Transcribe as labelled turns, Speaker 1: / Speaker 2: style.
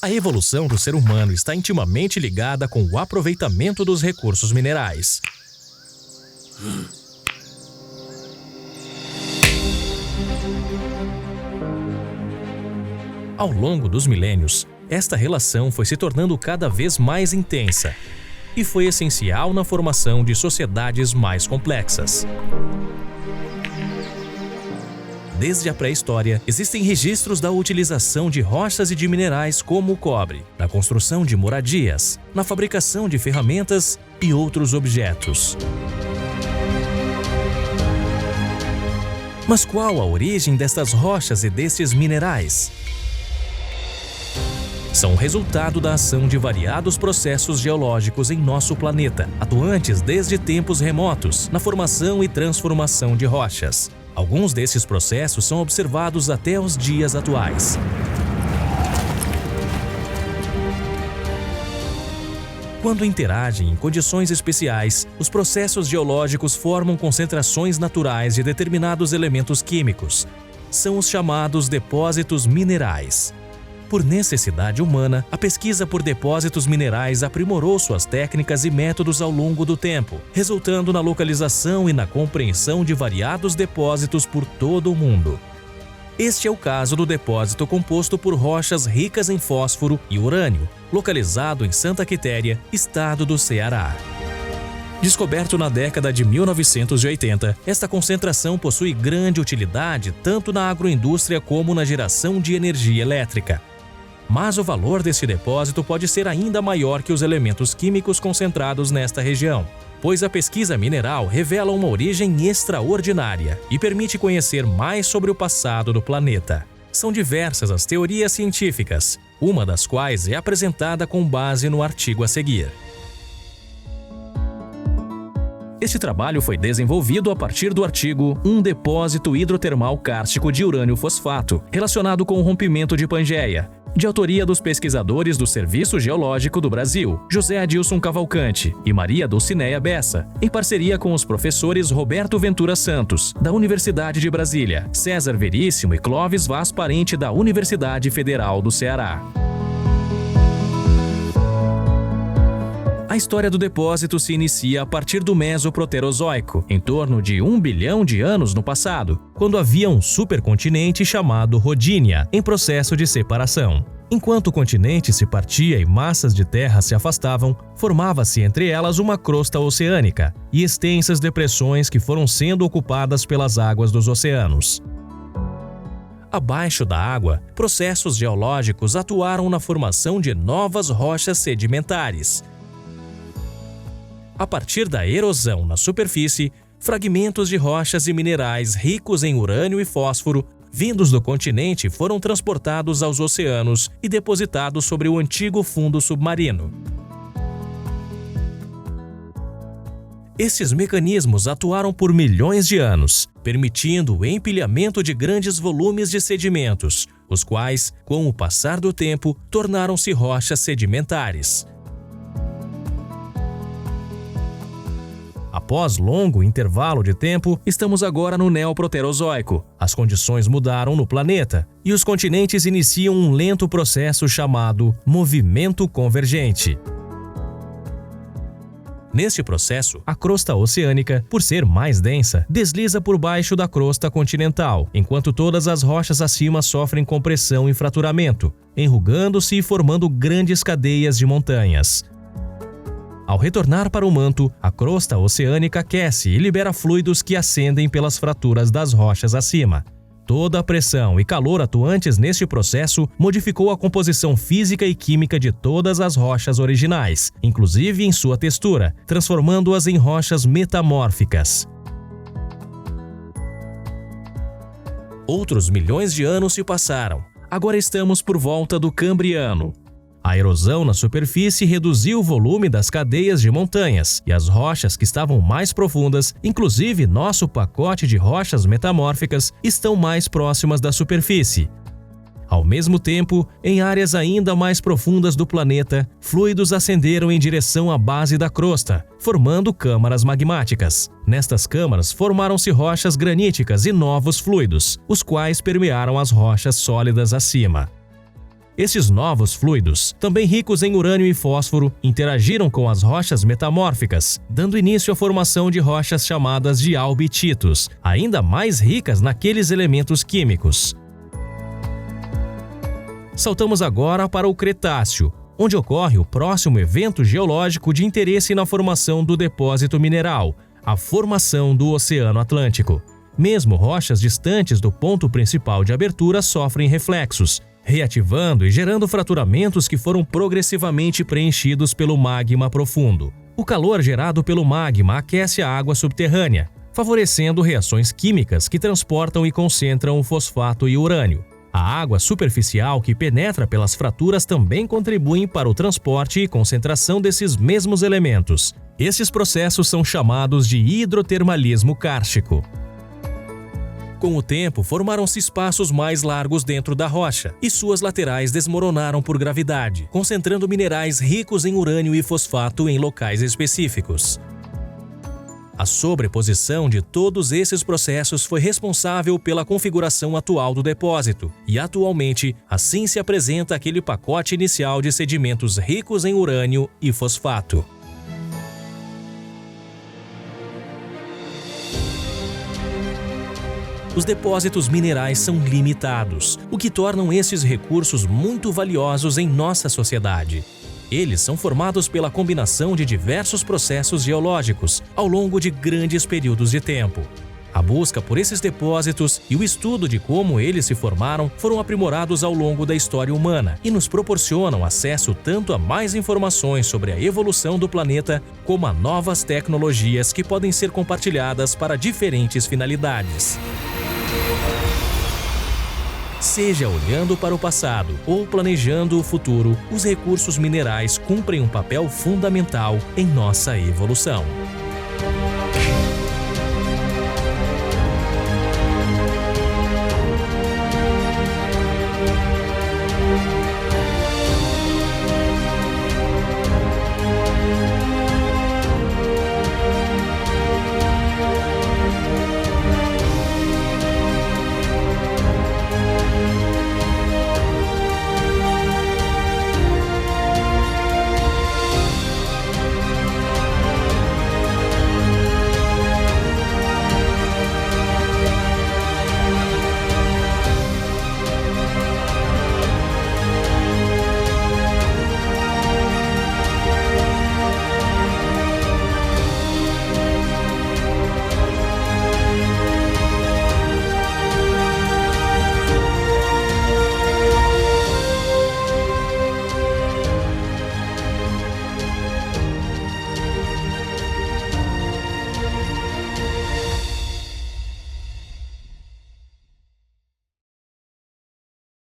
Speaker 1: A evolução do ser humano está intimamente ligada com o aproveitamento dos recursos minerais. Ao longo dos milênios, esta relação foi se tornando cada vez mais intensa e foi essencial na formação de sociedades mais complexas. Desde a pré-história, existem registros da utilização de rochas e de minerais como o cobre, na construção de moradias, na fabricação de ferramentas e outros objetos. Mas qual a origem destas rochas e destes minerais? São resultado da ação de variados processos geológicos em nosso planeta, atuantes desde tempos remotos na formação e transformação de rochas. Alguns desses processos são observados até os dias atuais. Quando interagem em condições especiais, os processos geológicos formam concentrações naturais de determinados elementos químicos. São os chamados depósitos minerais. Por necessidade humana, a pesquisa por depósitos minerais aprimorou suas técnicas e métodos ao longo do tempo, resultando na localização e na compreensão de variados depósitos por todo o mundo. Este é o caso do depósito composto por rochas ricas em fósforo e urânio, localizado em Santa Quitéria, estado do Ceará. Descoberto na década de 1980, esta concentração possui grande utilidade tanto na agroindústria como na geração de energia elétrica. Mas o valor desse depósito pode ser ainda maior que os elementos químicos concentrados nesta região, pois a pesquisa mineral revela uma origem extraordinária e permite conhecer mais sobre o passado do planeta. São diversas as teorias científicas, uma das quais é apresentada com base no artigo a seguir. Este trabalho foi desenvolvido a partir do artigo Um depósito hidrotermal kárstico de urânio fosfato, relacionado com o rompimento de Pangeia, de autoria dos pesquisadores do Serviço Geológico do Brasil, José Adilson Cavalcante e Maria Dulcineia Bessa, em parceria com os professores Roberto Ventura Santos, da Universidade de Brasília, César Veríssimo e Clóvis Vaz Parente, da Universidade Federal do Ceará. A história do depósito se inicia a partir do Mesoproterozoico, em torno de 1 bilhão de anos no passado, quando havia um supercontinente chamado Rodínia, em processo de separação. Enquanto o continente se partia e massas de terra se afastavam, formava-se entre elas uma crosta oceânica e extensas depressões que foram sendo ocupadas pelas águas dos oceanos. Abaixo da água, processos geológicos atuaram na formação de novas rochas sedimentares. A partir da erosão na superfície, fragmentos de rochas e minerais ricos em urânio e fósforo, vindos do continente, foram transportados aos oceanos e depositados sobre o antigo fundo submarino. Esses mecanismos atuaram por milhões de anos, permitindo o empilhamento de grandes volumes de sedimentos, os quais, com o passar do tempo, tornaram-se rochas sedimentares. Após longo intervalo de tempo, estamos agora no Neoproterozoico. As condições mudaram no planeta e os continentes iniciam um lento processo chamado movimento convergente. Neste processo, a crosta oceânica, por ser mais densa, desliza por baixo da crosta continental, enquanto todas as rochas acima sofrem compressão e fraturamento, enrugando-se e formando grandes cadeias de montanhas. Ao retornar para o manto, a crosta oceânica aquece e libera fluidos que ascendem pelas fraturas das rochas acima. Toda a pressão e calor atuantes neste processo modificou a composição física e química de todas as rochas originais, inclusive em sua textura, transformando-as em rochas metamórficas. Outros milhões de anos se passaram. Agora estamos por volta do Cambriano. A erosão na superfície reduziu o volume das cadeias de montanhas e as rochas que estavam mais profundas, inclusive nosso pacote de rochas metamórficas, estão mais próximas da superfície. Ao mesmo tempo, em áreas ainda mais profundas do planeta, fluidos ascenderam em direção à base da crosta, formando câmaras magmáticas. Nestas câmaras formaram-se rochas graníticas e novos fluidos, os quais permearam as rochas sólidas acima. Estes novos fluidos, também ricos em urânio e fósforo, interagiram com as rochas metamórficas, dando início à formação de rochas chamadas de albititos, ainda mais ricas naqueles elementos químicos. Saltamos agora para o Cretáceo, onde ocorre o próximo evento geológico de interesse na formação do depósito mineral, a formação do Oceano Atlântico. Mesmo rochas distantes do ponto principal de abertura sofrem reflexos, reativando e gerando fraturamentos que foram progressivamente preenchidos pelo magma profundo. O calor gerado pelo magma aquece a água subterrânea, favorecendo reações químicas que transportam e concentram o fosfato e o urânio. A água superficial que penetra pelas fraturas também contribui para o transporte e concentração desses mesmos elementos. Esses processos são chamados de hidrotermalismo kárstico. Com o tempo, formaram-se espaços mais largos dentro da rocha, e suas laterais desmoronaram por gravidade, concentrando minerais ricos em urânio e fosfato em locais específicos. A sobreposição de todos esses processos foi responsável pela configuração atual do depósito, e atualmente, assim se apresenta aquele pacote inicial de sedimentos ricos em urânio e fosfato. Os depósitos minerais são limitados, o que tornam esses recursos muito valiosos em nossa sociedade. Eles são formados pela combinação de diversos processos geológicos ao longo de grandes períodos de tempo. A busca por esses depósitos e o estudo de como eles se formaram foram aprimorados ao longo da história humana e nos proporcionam acesso tanto a mais informações sobre a evolução do planeta, como a novas tecnologias que podem ser compartilhadas para diferentes finalidades. Seja olhando para o passado ou planejando o futuro, os recursos minerais cumprem um papel fundamental em nossa evolução.